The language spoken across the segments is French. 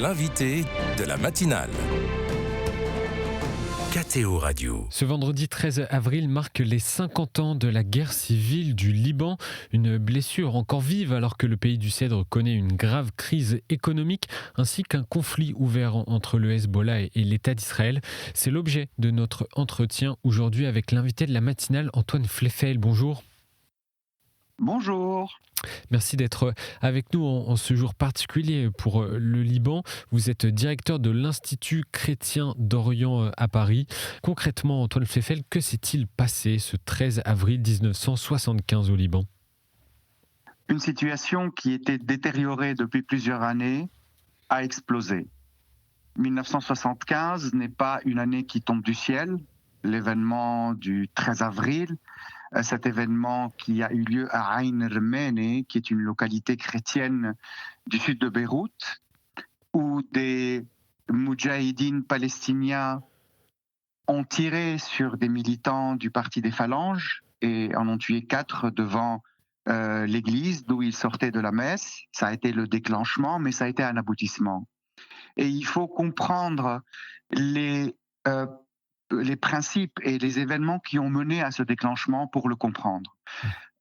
l'invité de la matinale. KTO Radio. Ce vendredi 13 avril marque les 50 ans de la guerre civile du Liban. Une blessure encore vive alors que le pays du Cèdre connaît une grave crise économique ainsi qu'un conflit ouvert entre le Hezbollah et l'État d'Israël. C'est l'objet de notre entretien aujourd'hui avec l'invité de la matinale, Antoine Fleffel. Bonjour. Bonjour. Merci d'être avec nous en ce jour particulier pour le Liban. Vous êtes directeur de l'Institut chrétien d'Orient à Paris. Concrètement, Antoine Fleffel, que s'est-il passé ce 13 avril 1975 au Liban ? Une situation qui était détériorée depuis plusieurs années a explosé. 1975 n'est pas une année qui tombe du ciel. L'événement du 13 avril, cet événement qui a eu lieu à Ain Rmene, qui est une localité chrétienne du sud de Beyrouth, où des moudjahidines palestiniens ont tiré sur des militants du parti des Phalanges et en ont tué 4 devant l'église d'où ils sortaient de la messe. Ça a été le déclenchement, mais ça a été un aboutissement. Et il faut comprendre les principes et les événements qui ont mené à ce déclenchement pour le comprendre.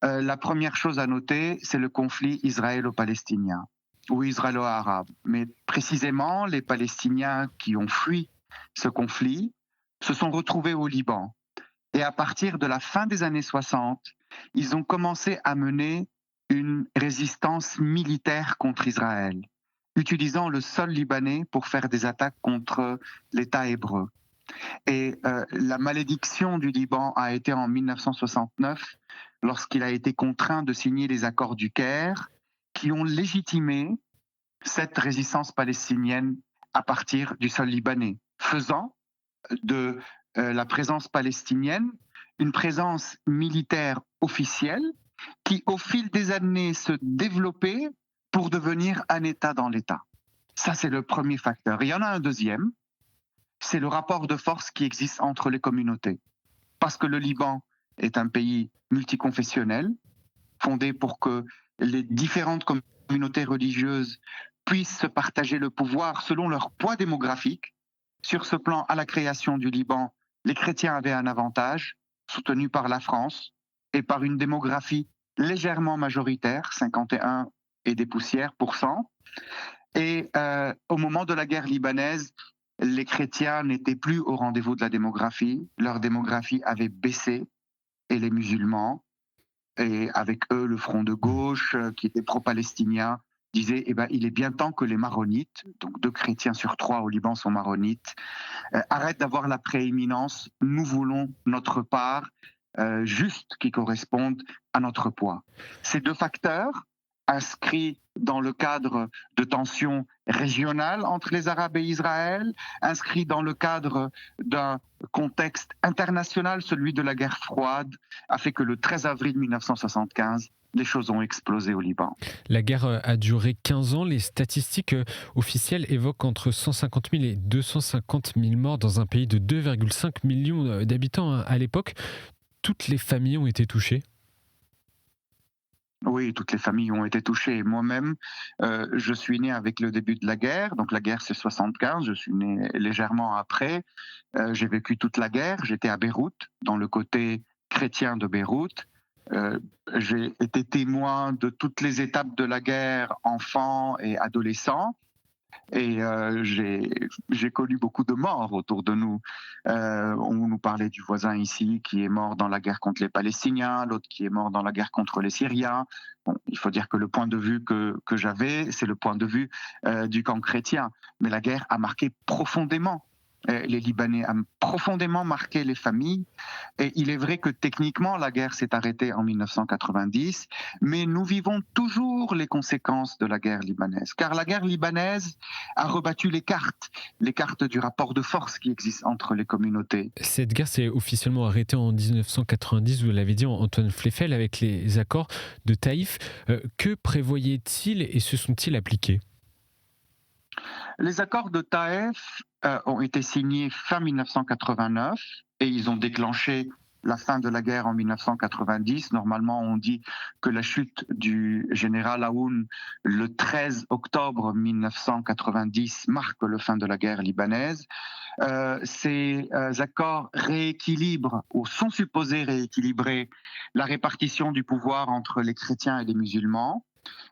La première chose à noter, c'est le conflit israélo-palestinien ou israélo-arabe. Mais précisément, les Palestiniens qui ont fui ce conflit se sont retrouvés au Liban. Et à partir de la fin des années 60, ils ont commencé à mener une résistance militaire contre Israël, utilisant le sol libanais pour faire des attaques contre l'État hébreu. Et la malédiction du Liban a été en 1969, lorsqu'il a été contraint de signer les accords du Caire, qui ont légitimé cette résistance palestinienne à partir du sol libanais, faisant de la présence palestinienne une présence militaire officielle qui, au fil des années, se développait pour devenir un État dans l'État. Ça, c'est le premier facteur. Et il y en a un deuxième, c'est le rapport de force qui existe entre les communautés. Parce que le Liban est un pays multiconfessionnel, fondé pour que les différentes communautés religieuses puissent se partager le pouvoir selon leur poids démographique. Sur ce plan, à la création du Liban, les chrétiens avaient un avantage, soutenu par la France, et par une démographie légèrement majoritaire, 51 et des poussières %. Et au moment de la guerre libanaise, les chrétiens n'étaient plus au rendez-vous de la démographie. Leur démographie avait baissé, et les musulmans, et avec eux le front de gauche, qui était pro-palestinien, disaient il est bien temps que les maronites, donc 2 chrétiens sur 3 au Liban sont maronites, arrêtent d'avoir la prééminence. Nous voulons notre part juste qui corresponde à notre poids. Ces 2 facteurs, inscrits dans le cadre de tensions régionales entre les Arabes et Israël, inscrits dans le cadre d'un contexte international, celui de la guerre froide, a fait que le 13 avril 1975, les choses ont explosé au Liban. La guerre a duré 15 ans. Les statistiques officielles évoquent entre 150 000 et 250 000 morts dans un pays de 2,5 millions d'habitants à l'époque. Toutes les familles ont été touchées. Oui, toutes les familles ont été touchées. Moi-même, je suis né avec le début de la guerre. Donc la guerre, c'est 75. Je suis né légèrement après. J'ai vécu toute la guerre. J'étais à Beyrouth, dans le côté chrétien de Beyrouth. J'ai été témoin de toutes les étapes de la guerre, enfant et adolescent. Et j'ai connu beaucoup de morts autour de nous. On nous parlait du voisin ici qui est mort dans la guerre contre les Palestiniens, l'autre qui est mort dans la guerre contre les Syriens. Bon, il faut dire que le point de vue que j'avais, c'est le point de vue du camp chrétien. Mais la guerre a marqué profondément les Libanais, a profondément marqué les familles. Et il est vrai que techniquement, la guerre s'est arrêtée en 1990, mais nous vivons toujours les conséquences de la guerre libanaise. Car la guerre libanaise a rebattu les cartes du rapport de force qui existe entre les communautés. Cette guerre s'est officiellement arrêtée en 1990, vous l'avez dit, Antoine Fleffel, avec les accords de Taïf. Que prévoyaient-ils et se sont-ils appliqués ? Les accords de Taïf ont été signés fin 1989 et ils ont déclenché la fin de la guerre en 1990. Normalement, on dit que la chute du général Aoun le 13 octobre 1990 marque le fin de la guerre libanaise. Ces accords rééquilibrent, ou sont supposés rééquilibrer, la répartition du pouvoir entre les chrétiens et les musulmans.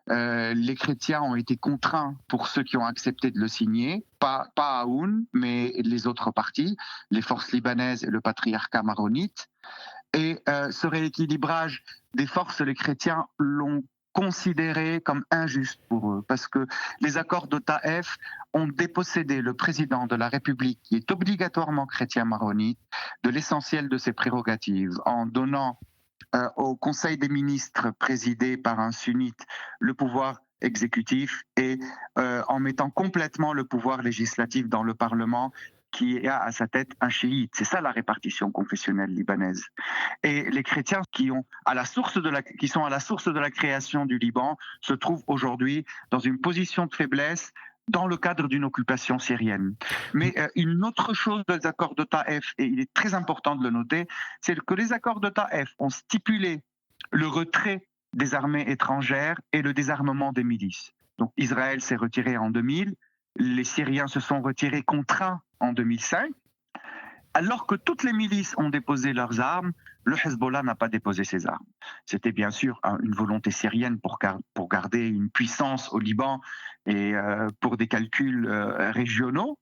Les chrétiens ont été contraints, pour ceux qui ont accepté de le signer, pas Aoun, mais les autres partis, les forces libanaises et le patriarcat maronite. Et ce rééquilibrage des forces, les chrétiens l'ont considéré comme injuste pour eux, parce que les accords de Taïf ont dépossédé le président de la République, qui est obligatoirement chrétien maronite, de l'essentiel de ses prérogatives, en donnant au Conseil des ministres présidé par un sunnite le pouvoir exécutif et en mettant complètement le pouvoir législatif dans le Parlement, qui a à sa tête un chiite. C'est ça la répartition confessionnelle libanaise. Et les chrétiens qui sont à la source de la création du Liban se trouvent aujourd'hui dans une position de faiblesse dans le cadre d'une occupation syrienne. Mais une autre chose des accords de Taïf, et il est très important de le noter, c'est que les accords de Taïf ont stipulé le retrait des armées étrangères et le désarmement des milices. Donc Israël s'est retiré en 2000, les Syriens se sont retirés contraints en 2005, alors que toutes les milices ont déposé leurs armes, le Hezbollah n'a pas déposé ses armes. C'était bien sûr une volonté syrienne pour garder une puissance au Liban et pour des calculs régionaux,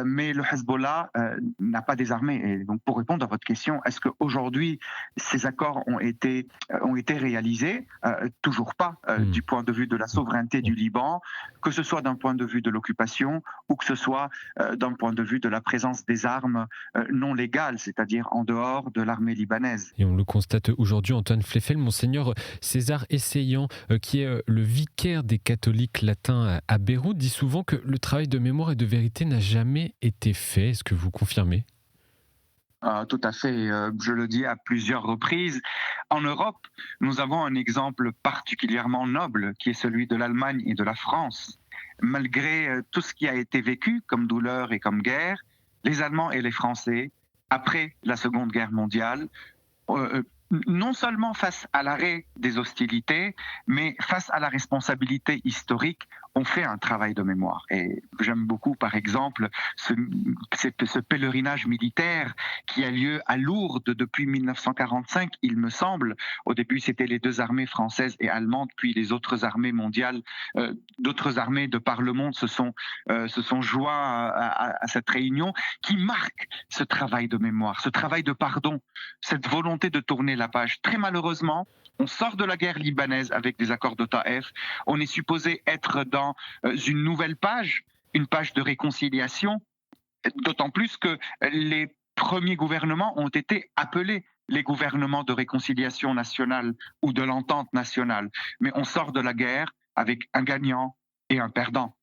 mais le Hezbollah n'a pas désarmé. Et donc pour répondre à votre question, est-ce qu'aujourd'hui ces accords ont été réalisés? Toujours pas, du point de vue de la souveraineté du Liban, que ce soit d'un point de vue de l'occupation ou que ce soit d'un point de vue de la présence des armes non légales, c'est-à-dire en dehors de l'armée libanaise. Et on le constate aujourd'hui, Antoine Fleffel, Monseigneur César Essayant, qui est le vicaire des catholiques latins à Beyrouth, dit souvent que le travail de mémoire et de vérité n'a jamais été fait. Est-ce que vous confirmez ? Tout à fait, je le dis à plusieurs reprises. En Europe, nous avons un exemple particulièrement noble qui est celui de l'Allemagne et de la France. Malgré tout ce qui a été vécu comme douleur et comme guerre, les Allemands et les Français, après la Seconde Guerre mondiale, non seulement face à l'arrêt des hostilités, mais face à la responsabilité historique, on fait un travail de mémoire. Et j'aime beaucoup, par exemple, ce pèlerinage militaire qui a lieu à Lourdes depuis 1945, il me semble. Au début, c'était les deux armées françaises et allemandes, puis les autres armées mondiales, d'autres armées de par le monde se sont joints à cette réunion qui marque ce travail de mémoire, ce travail de pardon, cette volonté de tourner la page. Très malheureusement, on sort de la guerre libanaise avec des accords de Taïf. On est supposé être dans une nouvelle page, une page de réconciliation, d'autant plus que les premiers gouvernements ont été appelés les gouvernements de réconciliation nationale ou de l'entente nationale. Mais on sort de la guerre avec un gagnant et un perdant.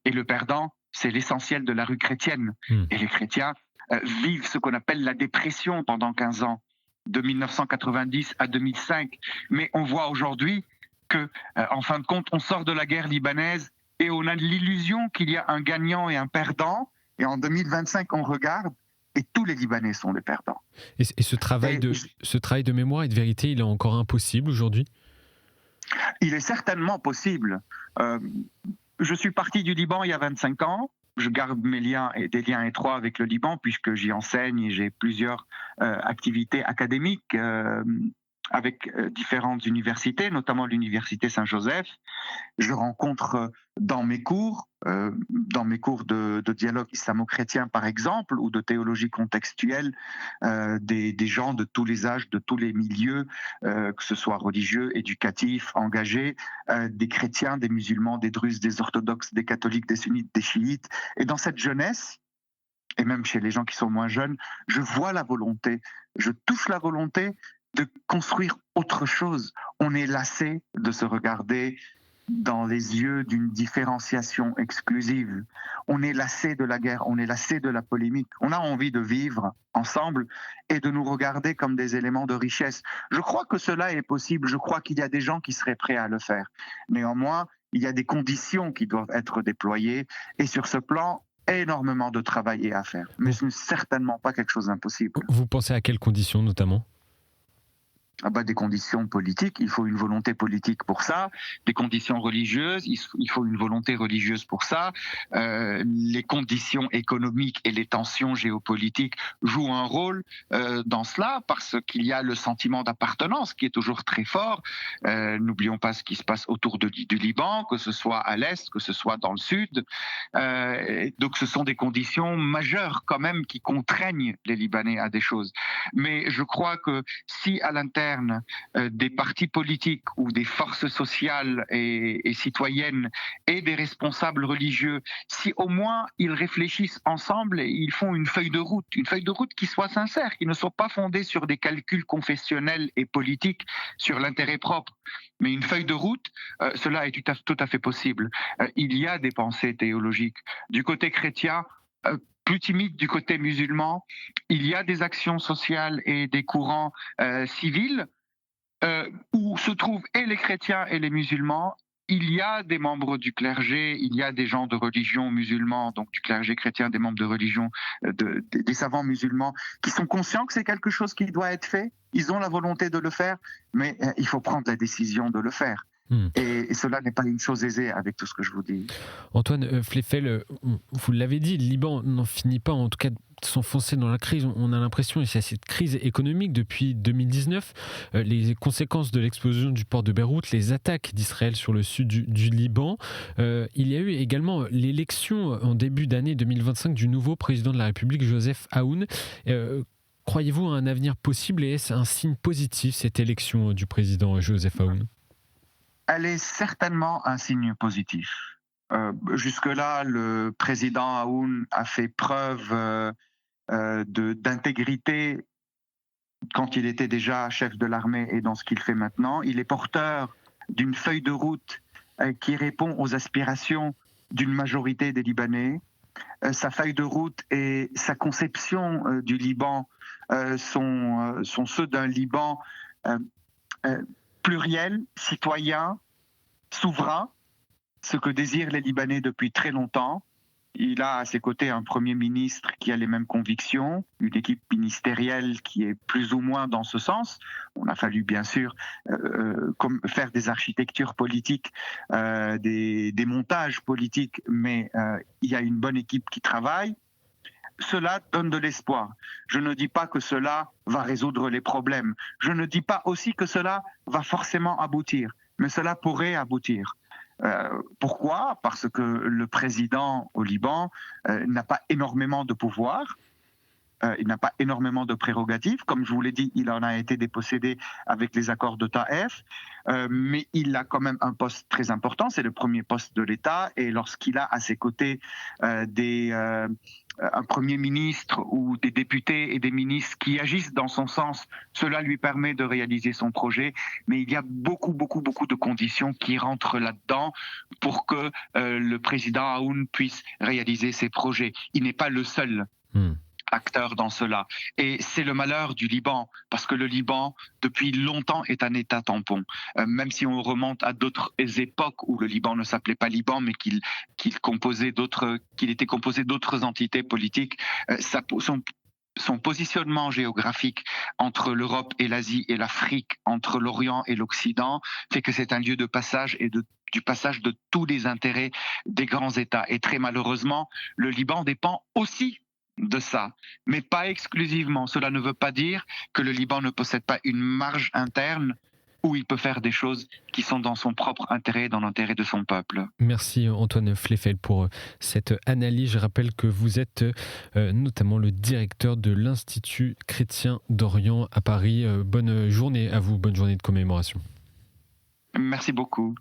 Et le perdant, c'est l'essentiel de la rue chrétienne. Et les chrétiens vivent ce qu'on appelle la dépression pendant 15 ans. De 1990 à 2005. Mais on voit aujourd'hui que, en fin de compte, on sort de la guerre libanaise et on a l'illusion qu'il y a un gagnant et un perdant. Et en 2025, on regarde et tous les Libanais sont des perdants. Et ce travail de mémoire et de vérité, il est encore impossible aujourd'hui ? Il est certainement possible. Je suis parti du Liban il y a 25 ans. Je garde des liens étroits avec le Liban puisque j'y enseigne et j'ai plusieurs activités académiques avec différentes universités, notamment l'université Saint-Joseph. Je rencontre dans mes cours de dialogue islamo-chrétien par exemple, ou de théologie contextuelle, des gens de tous les âges, de tous les milieux, que ce soit religieux, éducatifs, engagés, des chrétiens, des musulmans, des druzes, des orthodoxes, des catholiques, des sunnites, des chiites. Et dans cette jeunesse, et même chez les gens qui sont moins jeunes, je vois la volonté, je touche la volonté de construire autre chose. On est lassé de se regarder dans les yeux d'une différenciation exclusive. On est lassé de la guerre, on est lassé de la polémique. On a envie de vivre ensemble et de nous regarder comme des éléments de richesse. Je crois que cela est possible, je crois qu'il y a des gens qui seraient prêts à le faire. Néanmoins, il y a des conditions qui doivent être déployées et sur ce plan, énormément de travail et à faire. Mais ce n'est certainement pas quelque chose d'impossible. Vous pensez à quelles conditions notamment ? Des conditions politiques, il faut une volonté politique pour ça, des conditions religieuses, il faut une volonté religieuse pour ça, les conditions économiques et les tensions géopolitiques jouent un rôle dans cela, parce qu'il y a le sentiment d'appartenance qui est toujours très fort. N'oublions pas ce qui se passe autour du Liban, que ce soit à l'est, que ce soit dans le sud. Donc ce sont des conditions majeures quand même qui contraignent les Libanais à des choses. Mais je crois que si à l'interne des partis politiques ou des forces sociales et citoyennes et des responsables religieux, si au moins ils réfléchissent ensemble et ils font une feuille de route qui soit sincère, qui ne soit pas fondée sur des calculs confessionnels et politiques sur l'intérêt propre, mais une feuille de route, cela est tout à fait possible. Il y a des pensées théologiques. Du côté chrétien, plus timide du côté musulman, il y a des actions sociales et des courants civils où se trouvent et les chrétiens et les musulmans. Il y a des membres du clergé, il y a des gens de religion musulmans, donc du clergé chrétien, des membres de religion, des savants musulmans, qui sont conscients que c'est quelque chose qui doit être fait. Ils ont la volonté de le faire, mais il faut prendre la décision de le faire. Et cela n'est pas une chose aisée avec tout ce que je vous dis. Antoine Fleffel, vous l'avez dit, le Liban n'en finit pas en tout cas de s'enfoncer dans la crise. On a l'impression, et c'est cette crise économique depuis 2019, les conséquences de l'explosion du port de Beyrouth, les attaques d'Israël sur le sud du Liban. Il y a eu également l'élection en début d'année 2025 du nouveau président de la République, Joseph Aoun. Croyez-vous à un avenir possible et est-ce un signe positif, cette élection du président Joseph Aoun ? Elle est certainement un signe positif. Jusque-là, le président Aoun a fait preuve d'intégrité quand il était déjà chef de l'armée et dans ce qu'il fait maintenant. Il est porteur d'une feuille de route qui répond aux aspirations d'une majorité des Libanais. Sa feuille de route et sa conception du Liban sont ceux d'un Liban pluriel, citoyen, souverain, ce que désirent les Libanais depuis très longtemps. Il a à ses côtés un Premier ministre qui a les mêmes convictions, une équipe ministérielle qui est plus ou moins dans ce sens. On a fallu bien sûr faire des architectures politiques, des montages politiques, mais il y a une bonne équipe qui travaille. Cela donne de l'espoir. Je ne dis pas que cela va résoudre les problèmes. Je ne dis pas aussi que cela va forcément aboutir, mais cela pourrait aboutir. Pourquoi ? Parce que le président au Liban n'a pas énormément de pouvoir, il n'a pas énormément de prérogatives. Comme je vous l'ai dit, il en a été dépossédé avec les accords de Taïf, mais il a quand même un poste très important, c'est le premier poste de l'État, et lorsqu'il a à ses côtés un Premier ministre ou des députés et des ministres qui agissent dans son sens, cela lui permet de réaliser son projet. Mais il y a beaucoup de conditions qui rentrent là-dedans pour que le président Aoun puisse réaliser ses projets. Il n'est pas le seul acteur dans cela. Et c'est le malheur du Liban, parce que le Liban, depuis longtemps, est un État tampon. Même si on remonte à d'autres époques où le Liban ne s'appelait pas Liban, mais qu'il était composé d'autres entités politiques, son positionnement géographique entre l'Europe et l'Asie et l'Afrique, entre l'Orient et l'Occident, fait que c'est un lieu de passage et du passage de tous les intérêts des grands États. Et très malheureusement, le Liban dépend aussi de ça, mais pas exclusivement. Cela ne veut pas dire que le Liban ne possède pas une marge interne où il peut faire des choses qui sont dans son propre intérêt, dans l'intérêt de son peuple. Merci Antoine Fleffel pour cette analyse. Je rappelle que vous êtes notamment le directeur de l'Institut chrétien d'Orient à Paris. Bonne journée à vous, bonne journée de commémoration. Merci beaucoup.